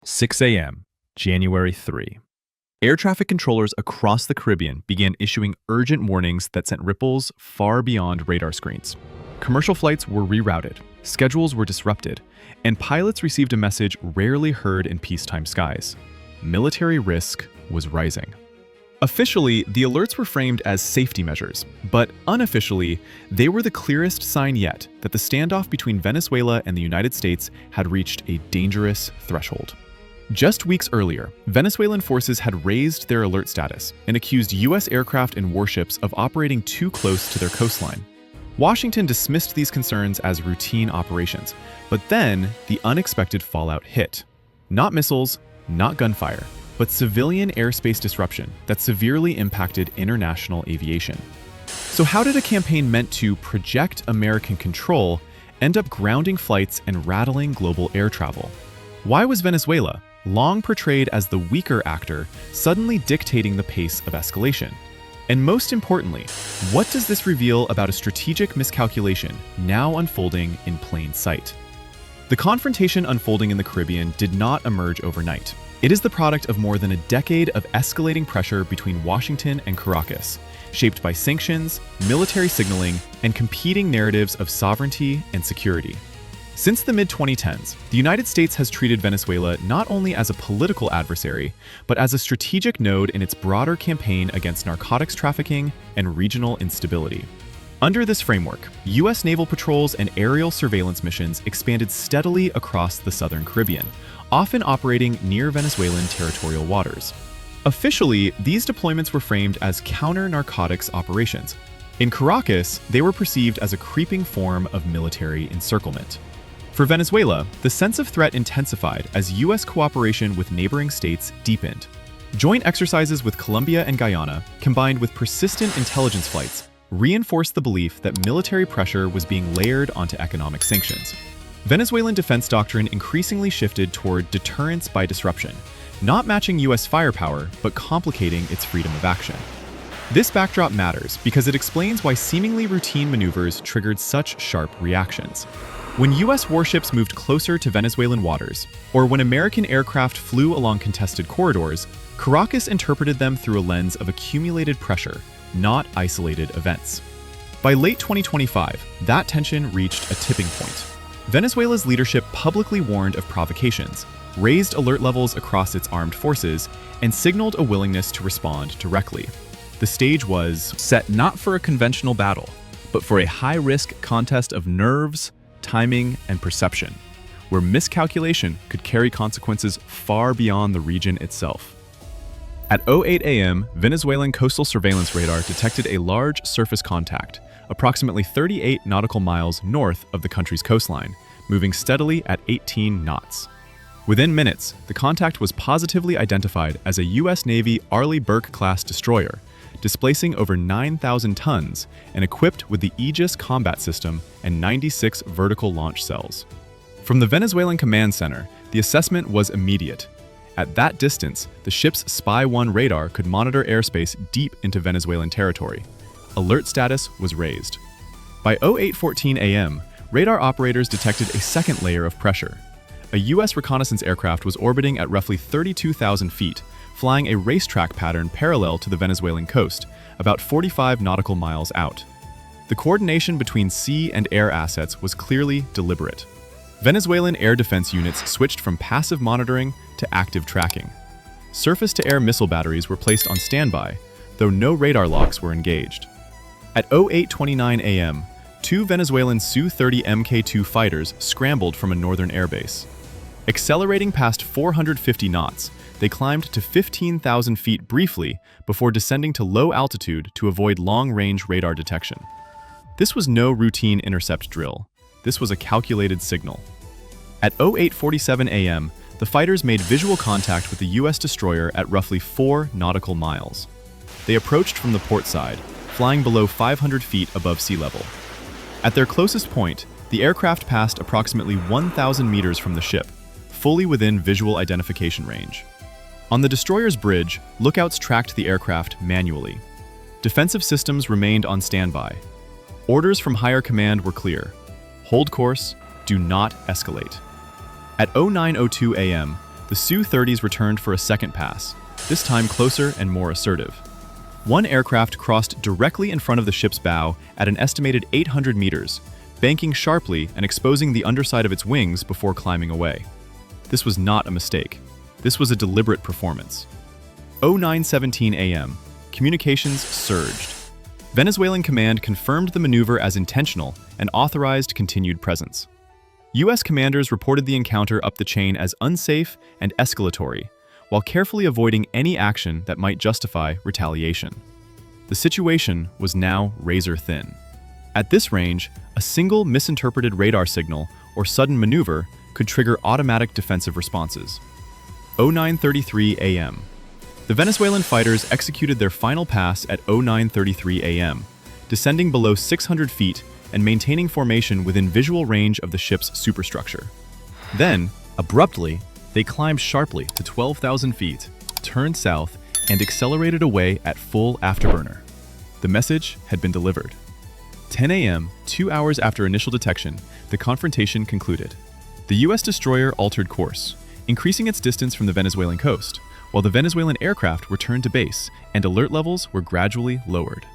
6 a.m., January 3. Air traffic controllers across the Caribbean began issuing urgent warnings that sent ripples far beyond radar screens. Commercial flights were rerouted, schedules were disrupted, and pilots received a message rarely heard in peacetime skies. Military risk was rising. Officially, the alerts were framed as safety measures, but unofficially, they were the clearest sign yet that the standoff between Venezuela and the United States had reached a dangerous threshold. Just weeks earlier, Venezuelan forces had raised their alert status and accused U.S. aircraft and warships of operating too close to their coastline. Washington dismissed these concerns as routine operations, but then the unexpected fallout hit. Not missiles, not gunfire, but civilian airspace disruption that severely impacted international aviation. So how did a campaign meant to project American control end up grounding flights and rattling global air travel? Why was Venezuela, long portrayed as the weaker actor, suddenly dictating the pace of escalation? And most importantly, what does this reveal about a strategic miscalculation now unfolding in plain sight? The confrontation unfolding in the Caribbean did not emerge overnight. It is the product of more than a decade of escalating pressure between Washington and Caracas, shaped by sanctions, military signaling, and competing narratives of sovereignty and security. Since the mid-2010s, the United States has treated Venezuela not only as a political adversary, but as a strategic node in its broader campaign against narcotics trafficking and regional instability. Under this framework, U.S. naval patrols and aerial surveillance missions expanded steadily across the southern Caribbean, often operating near Venezuelan territorial waters. Officially, these deployments were framed as counter-narcotics operations. In Caracas, they were perceived as a creeping form of military encirclement. For Venezuela, the sense of threat intensified as U.S. cooperation with neighboring states deepened. Joint exercises with Colombia and Guyana, combined with persistent intelligence flights, reinforced the belief that military pressure was being layered onto economic sanctions. Venezuelan defense doctrine increasingly shifted toward deterrence by disruption, not matching U.S. firepower, but complicating its freedom of action. This backdrop matters because it explains why seemingly routine maneuvers triggered such sharp reactions. When U.S. warships moved closer to Venezuelan waters, or when American aircraft flew along contested corridors, Caracas interpreted them through a lens of accumulated pressure, not isolated events. By late 2025, that tension reached a tipping point. Venezuela's leadership publicly warned of provocations, raised alert levels across its armed forces, and signaled a willingness to respond directly. The stage was set not for a conventional battle, but for a high-risk contest of nerves, timing, and perception, where miscalculation could carry consequences far beyond the region itself. At 08 a.m., Venezuelan coastal surveillance radar detected a large surface contact, approximately 38 nautical miles north of the country's coastline, moving steadily at 18 knots. Within minutes, the contact was positively identified as a U.S. Navy Arleigh Burke-class destroyer, displacing over 9,000 tons and equipped with the Aegis combat system and 96 vertical launch cells. From the Venezuelan command center, the assessment was immediate. At that distance, the ship's Spy-1 radar could monitor airspace deep into Venezuelan territory. Alert status was raised. By 08:14 a.m., radar operators detected a second layer of pressure. A U.S. reconnaissance aircraft was orbiting at roughly 32,000 feet, flying a racetrack pattern parallel to the Venezuelan coast, about 45 nautical miles out. The coordination between sea and air assets was clearly deliberate. Venezuelan air defense units switched from passive monitoring to active tracking. Surface-to-air missile batteries were placed on standby, though no radar locks were engaged. At 08:29 a.m., two Venezuelan Su-30 Mk2 fighters scrambled from a northern airbase. Accelerating past 450 knots, they climbed to 15,000 feet briefly before descending to low altitude to avoid long-range radar detection. This was no routine intercept drill. This was a calculated signal. At 08:47 a.m., the fighters made visual contact with the U.S. destroyer at roughly 4 nautical miles. They approached from the port side, flying below 500 feet above sea level. At their closest point, the aircraft passed approximately 1,000 meters from the ship, fully within visual identification range. On the destroyer's bridge, lookouts tracked the aircraft manually. Defensive systems remained on standby. Orders from higher command were clear. Hold course, do not escalate. At 09:02 a.m., The Su-30s returned for a second pass, this time closer and more assertive. One aircraft crossed directly in front of the ship's bow at an estimated 800 meters, banking sharply and exposing the underside of its wings before climbing away. This was not a mistake. This was a deliberate performance. 09:17 a.m. Communications surged. Venezuelan command confirmed the maneuver as intentional and authorized continued presence. U.S. commanders reported the encounter up the chain as unsafe and escalatory, while carefully avoiding any action that might justify retaliation. The situation was now razor-thin. At this range, a single misinterpreted radar signal or sudden maneuver could trigger automatic defensive responses. 09:33 a.m. The Venezuelan fighters executed their final pass at 09:33 a.m., descending below 600 feet and maintaining formation within visual range of the ship's superstructure. Then, abruptly, they climbed sharply to 12,000 feet, turned south, and accelerated away at full afterburner. The message had been delivered. 10 a.m., 2 hours after initial detection, the confrontation concluded. The U.S. destroyer altered course, increasing its distance from the Venezuelan coast, while the Venezuelan aircraft returned to base and alert levels were gradually lowered.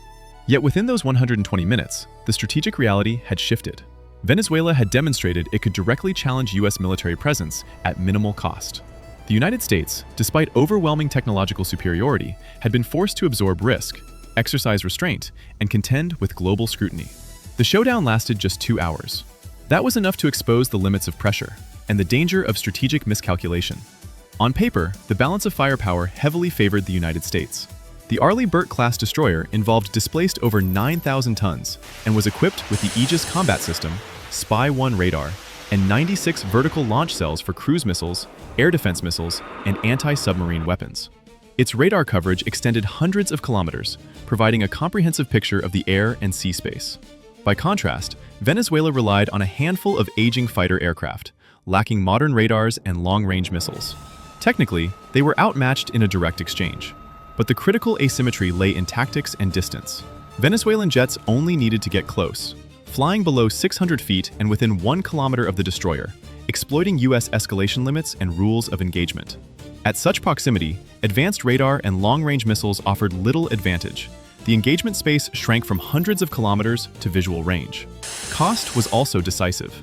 Yet within those 120 minutes, the strategic reality had shifted. Venezuela had demonstrated it could directly challenge U.S. military presence at minimal cost. The United States, despite overwhelming technological superiority, had been forced to absorb risk, exercise restraint, and contend with global scrutiny. The showdown lasted just 2 hours. That was enough to expose the limits of pressure and the danger of strategic miscalculation. On paper, the balance of firepower heavily favored the United States. The Arleigh Burke-class destroyer involved displaced over 9,000 tons and was equipped with the Aegis combat system, Spy-1 radar, and 96 vertical launch cells for cruise missiles, air defense missiles, and anti-submarine weapons. Its radar coverage extended hundreds of kilometers, providing a comprehensive picture of the air and sea space. By contrast, Venezuela relied on a handful of aging fighter aircraft, lacking modern radars and long-range missiles. Technically, they were outmatched in a direct exchange. But the critical asymmetry lay in tactics and distance. Venezuelan jets only needed to get close, flying below 600 feet and within 1 kilometer of the destroyer, exploiting U.S. escalation limits and rules of engagement. At such proximity, advanced radar and long-range missiles offered little advantage. The engagement space shrank from hundreds of kilometers to visual range. Cost was also decisive.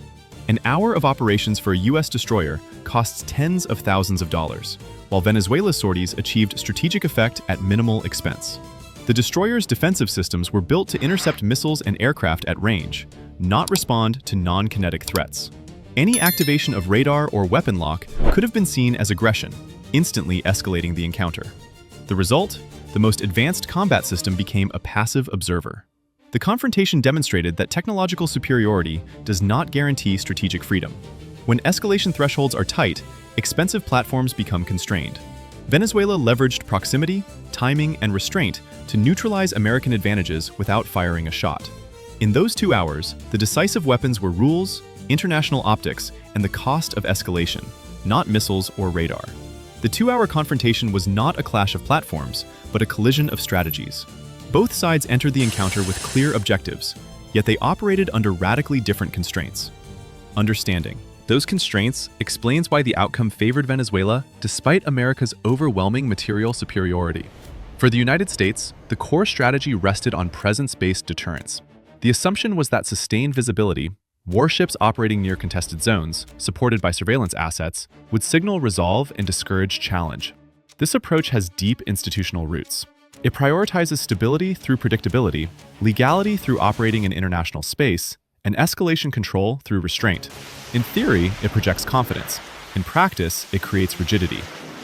An hour of operations for a U.S. destroyer costs tens of thousands of dollars, while Venezuela's sorties achieved strategic effect at minimal expense. The destroyer's defensive systems were built to intercept missiles and aircraft at range, not respond to non-kinetic threats. Any activation of radar or weapon lock could have been seen as aggression, instantly escalating the encounter. The result? The most advanced combat system became a passive observer. The confrontation demonstrated that technological superiority does not guarantee strategic freedom. When escalation thresholds are tight, expensive platforms become constrained. Venezuela leveraged proximity, timing, and restraint to neutralize American advantages without firing a shot. In those 2 hours, the decisive weapons were rules, international optics, and the cost of escalation, not missiles or radar. The 2-hour confrontation was not a clash of platforms, but a collision of strategies. Both sides entered the encounter with clear objectives, yet they operated under radically different constraints. Understanding those constraints explains why the outcome favored Venezuela despite America's overwhelming material superiority. For the United States, the core strategy rested on presence-based deterrence. The assumption was that sustained visibility, warships operating near contested zones, supported by surveillance assets, would signal resolve and discourage challenge. This approach has deep institutional roots. It prioritizes stability through predictability, legality through operating in international space, and escalation control through restraint. In theory, it projects confidence. In practice, it creates rigidity.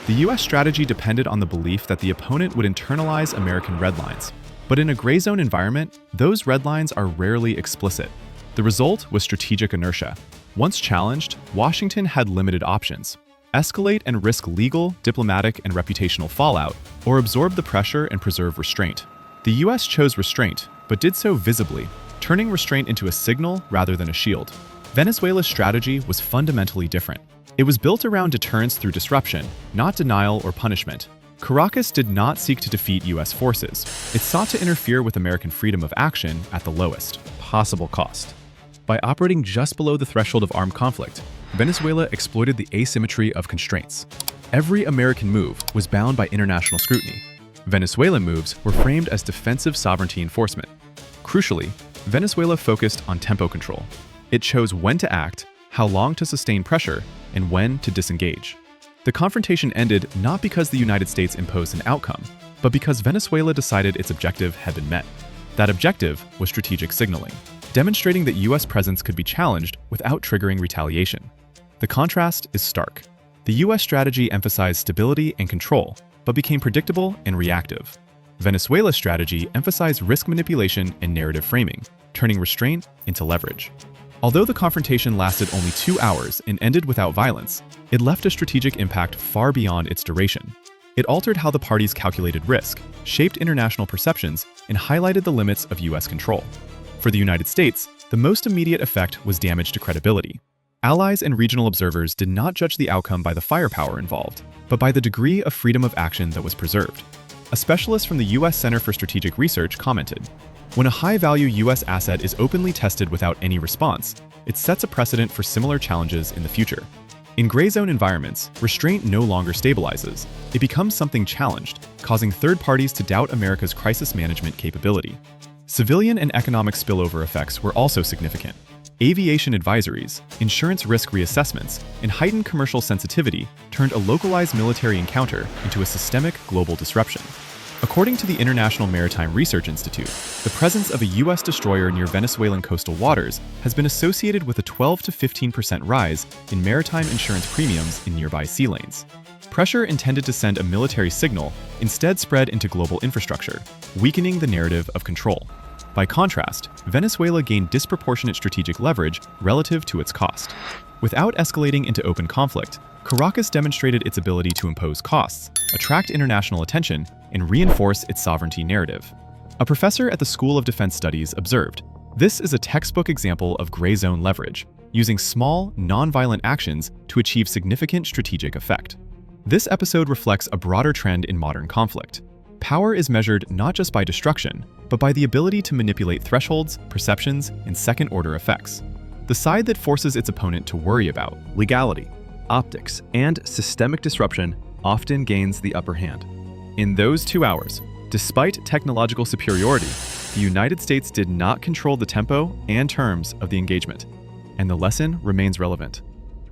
The U.S. strategy depended on the belief that the opponent would internalize American red lines. But in a gray zone environment, those red lines are rarely explicit. The result was strategic inertia. Once challenged, Washington had limited options: escalate and risk legal, diplomatic, and reputational fallout, or absorb the pressure and preserve restraint. The U.S. chose restraint, but did so visibly, turning restraint into a signal rather than a shield. Venezuela's strategy was fundamentally different. It was built around deterrence through disruption, not denial or punishment. Caracas did not seek to defeat U.S. forces. It sought to interfere with American freedom of action at the lowest possible cost. By operating just below the threshold of armed conflict, Venezuela exploited the asymmetry of constraints. Every American move was bound by international scrutiny. Venezuelan moves were framed as defensive sovereignty enforcement. Crucially, Venezuela focused on tempo control. It chose when to act, how long to sustain pressure, and when to disengage. The confrontation ended not because the United States imposed an outcome, but because Venezuela decided its objective had been met. That objective was strategic signaling, demonstrating that U.S. presence could be challenged without triggering retaliation. The contrast is stark. The U.S. strategy emphasized stability and control, but became predictable and reactive. Venezuela's strategy emphasized risk manipulation and narrative framing, turning restraint into leverage. Although the confrontation lasted only 2 hours and ended without violence, it left a strategic impact far beyond its duration. It altered how the parties calculated risk, shaped international perceptions, and highlighted the limits of U.S. control. For the United States, the most immediate effect was damage to credibility. Allies and regional observers did not judge the outcome by the firepower involved, but by the degree of freedom of action that was preserved. A specialist from the U.S. Center for Strategic Research commented, "When a high-value U.S. asset is openly tested without any response, it sets a precedent for similar challenges in the future." In gray zone environments, restraint no longer stabilizes. It becomes something challenged, causing third parties to doubt America's crisis management capability. Civilian and economic spillover effects were also significant. Aviation advisories, insurance risk reassessments, and heightened commercial sensitivity turned a localized military encounter into a systemic global disruption. According to the International Maritime Research Institute, the presence of a U.S. destroyer near Venezuelan coastal waters has been associated with a 12 to 15% rise in maritime insurance premiums in nearby sea lanes. Pressure intended to send a military signal instead spread into global infrastructure, weakening the narrative of control. By contrast, Venezuela gained disproportionate strategic leverage relative to its cost. Without escalating into open conflict, Caracas demonstrated its ability to impose costs, attract international attention, and reinforce its sovereignty narrative. A professor at the School of Defense Studies observed, "This is a textbook example of gray zone leverage, using small, non-violent actions to achieve significant strategic effect." This episode reflects a broader trend in modern conflict. Power is measured not just by destruction, but by the ability to manipulate thresholds, perceptions, and second-order effects. The side that forces its opponent to worry about legality, optics, and systemic disruption often gains the upper hand. In those 2 hours, despite technological superiority, the United States did not control the tempo and terms of the engagement, and the lesson remains relevant.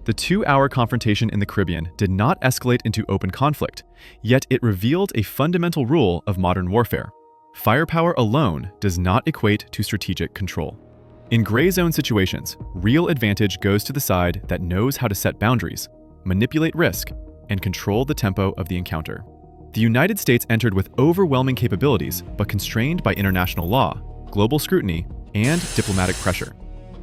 The 2-hour confrontation in the Caribbean did not escalate into open conflict, yet it revealed a fundamental rule of modern warfare. Firepower alone does not equate to strategic control. In gray zone situations, real advantage goes to the side that knows how to set boundaries, manipulate risk, and control the tempo of the encounter. The United States entered with overwhelming capabilities, but constrained by international law, global scrutiny, and diplomatic pressure.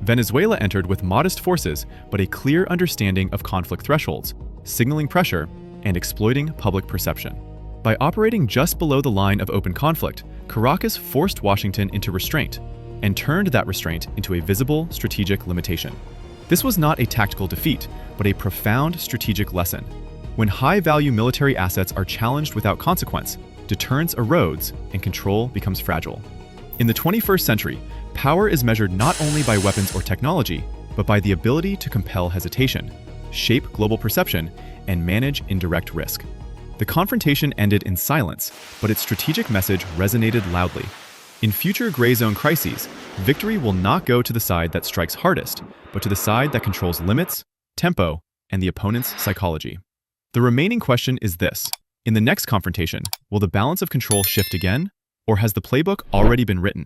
Venezuela entered with modest forces, but a clear understanding of conflict thresholds, signaling pressure, and exploiting public perception. By operating just below the line of open conflict, Caracas forced Washington into restraint, and turned that restraint into a visible strategic limitation. This was not a tactical defeat, but a profound strategic lesson. When high-value military assets are challenged without consequence, deterrence erodes and control becomes fragile. In the 21st century, power is measured not only by weapons or technology, but by the ability to compel hesitation, shape global perception, and manage indirect risk. The confrontation ended in silence, but its strategic message resonated loudly. In future gray zone crises, victory will not go to the side that strikes hardest, but to the side that controls limits, tempo, and the opponent's psychology. The remaining question is this: in the next confrontation, will the balance of control shift again, or has the playbook already been written?